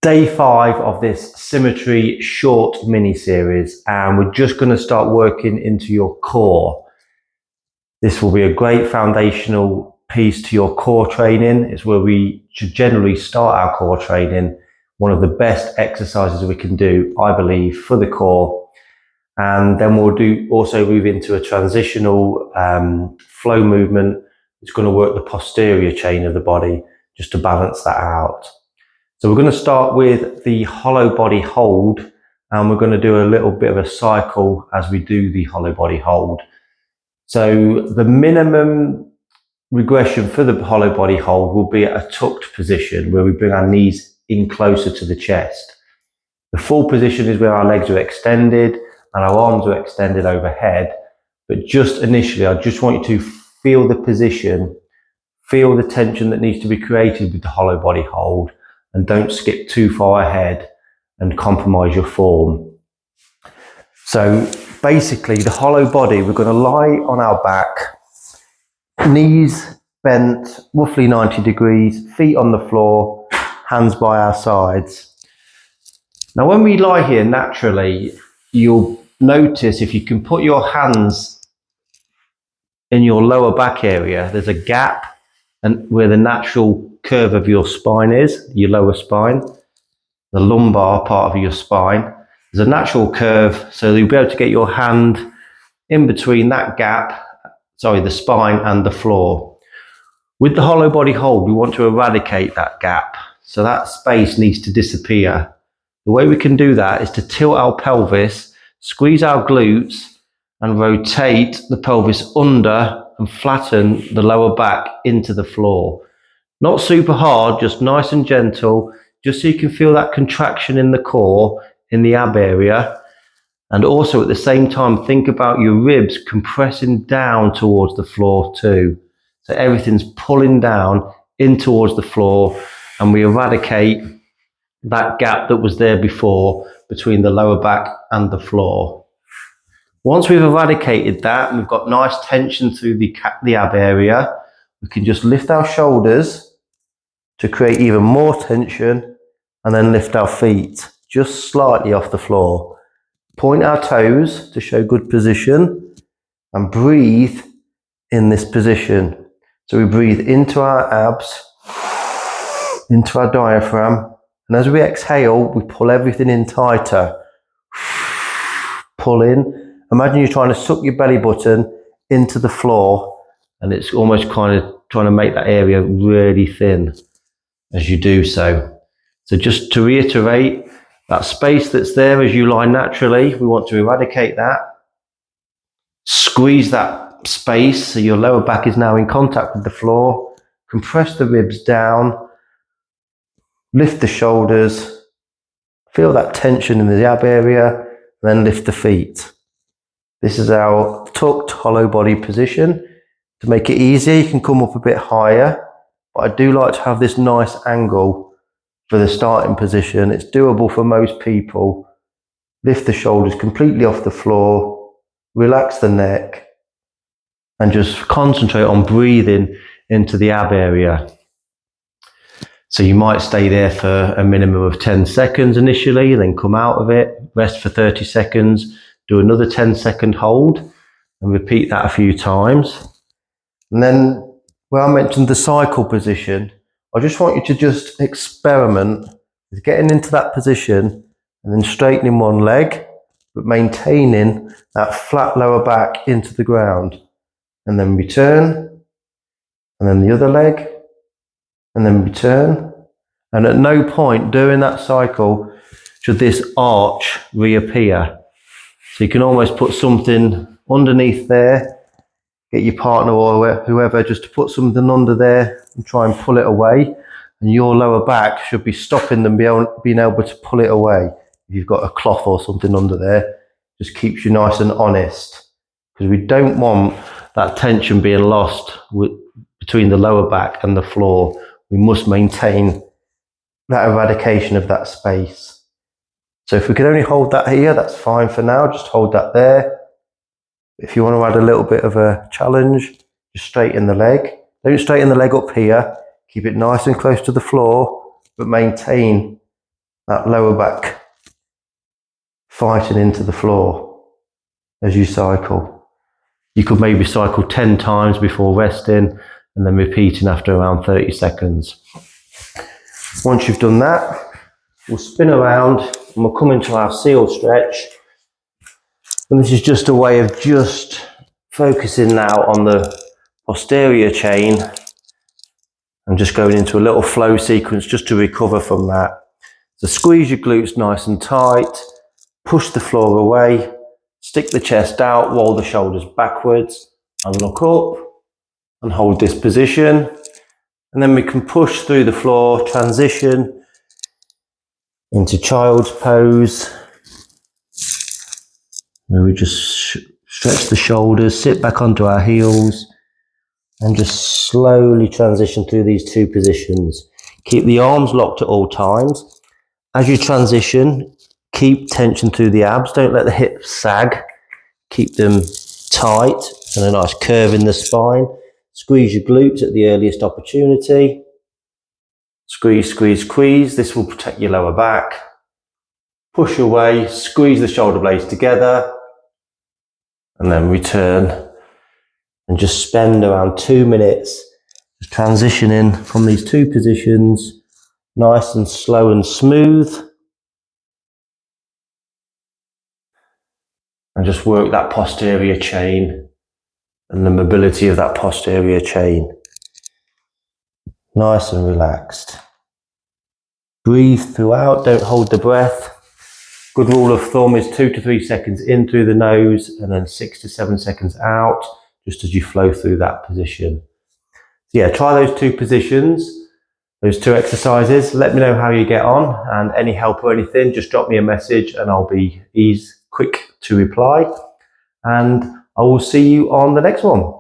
day 5 of this symmetry short mini series, and we're just going to start working into your core. This will be a great foundational piece to your core training. It's where we should generally start our core training. One of the best exercises we can do, I believe, for the core. And then we'll also move into a transitional flow movement. It's going to work the posterior chain of the body just to balance that out. So we're going to start with the hollow body hold, and we're going to do a little bit of a cycle as we do the hollow body hold. So the minimum regression for the hollow body hold will be at a tucked position where we bring our knees in closer to the chest. The full position is where our legs are extended and our arms are extended overhead. But just initially, I just want you to feel the position, feel the tension that needs to be created with the hollow body hold, and don't skip too far ahead and compromise your form. So basically, the hollow body, we're going to lie on our back, knees bent roughly 90 degrees, feet on the floor, hands by our sides. Now when we lie here naturally, you'll notice if you can put your hands in your lower back area, there's a gap and where the natural curve of your spine is, your lower spine, the lumbar part of your spine. There's a natural curve, so you'll be able to get your hand in between that gap, the spine and the floor. With the hollow body hold, we want to eradicate that gap, so that space needs to disappear. The way we can do that is to tilt our pelvis, squeeze our glutes, and rotate the pelvis under and flatten the lower back into the floor. Not super hard, just nice and gentle, just so you can feel that contraction in the core, in the ab area. And also at the same time, think about your ribs compressing down towards the floor too. So everything's pulling down in towards the floor, and we eradicate that gap that was there before between the lower back and the floor. Once we've eradicated that and we've got nice tension through the ab area, we can just lift our shoulders to create even more tension, and then lift our feet just slightly off the floor. Point our toes to show good position and breathe in this position. So we breathe into our abs, into our diaphragm, and as we exhale, we pull everything in tighter. Pull in. Imagine you're trying to suck your belly button into the floor, and it's almost kind of trying to make that area really thin as you do so. So just to reiterate, that space that's there as you lie naturally, we want to eradicate that. Squeeze that space so your lower back is now in contact with the floor. Compress the ribs down. Lift the shoulders. Feel that tension in the ab area. Then lift the feet. This is our tucked hollow body position. To make it easier, you can come up a bit higher, but I do like to have this nice angle for the starting position. It's doable for most people. Lift the shoulders completely off the floor, relax the neck, and just concentrate on breathing into the ab area. So you might stay there for a minimum of 10 seconds initially, then come out of it, rest for 30 seconds, do another 10-second hold, and repeat that a few times. And then, where I mentioned the cycle position, I just want you to just experiment with getting into that position and then straightening one leg, but maintaining that flat lower back into the ground. And then return, and then the other leg, and then return. And at no point during that cycle should this arch reappear. So you can almost put something underneath there, get your partner or whoever just to put something under there and try and pull it away. And your lower back should be stopping them being able to pull it away. If you've got a cloth or something under there, just keeps you nice and honest. Because we don't want that tension being lost between the lower back and the floor. We must maintain that eradication of that space. So if we can only hold that here, that's fine for now. Just hold that there. If you want to add a little bit of a challenge, just straighten the leg. Don't straighten the leg up here. Keep it nice and close to the floor, but maintain that lower back fighting into the floor as you cycle. You could maybe cycle 10 times before resting and then repeating after around 30 seconds. Once you've done that, we'll spin around and we'll come into our seal stretch. And this is just a way of just focusing now on the posterior chain and just going into a little flow sequence just to recover from that. So squeeze your glutes nice and tight, push the floor away, stick the chest out, roll the shoulders backwards and look up and hold this position. And then we can push through the floor, transition into child's pose, where we just stretch the shoulders, sit back onto our heels, and just slowly transition through these two positions. Keep the arms locked at all times. As you transition, keep tension through the abs. Don't let the hips sag. Keep them tight and a nice curve in the spine. Squeeze your glutes at the earliest opportunity. Squeeze, squeeze, squeeze. This will protect your lower back. Push away, squeeze the shoulder blades together, and then return and just spend around 2 minutes just transitioning from these two positions, nice and slow and smooth. And just work that posterior chain and the mobility of that posterior chain. Nice and relaxed. Breathe throughout, don't hold the breath. Good rule of thumb is 2 to 3 seconds in through the nose and then 6 to 7 seconds out, just as you flow through that position. So yeah, try those two positions, those two exercises. Let me know how you get on, and any help or anything, just drop me a message and I'll be quick to reply. And I will see you on the next one.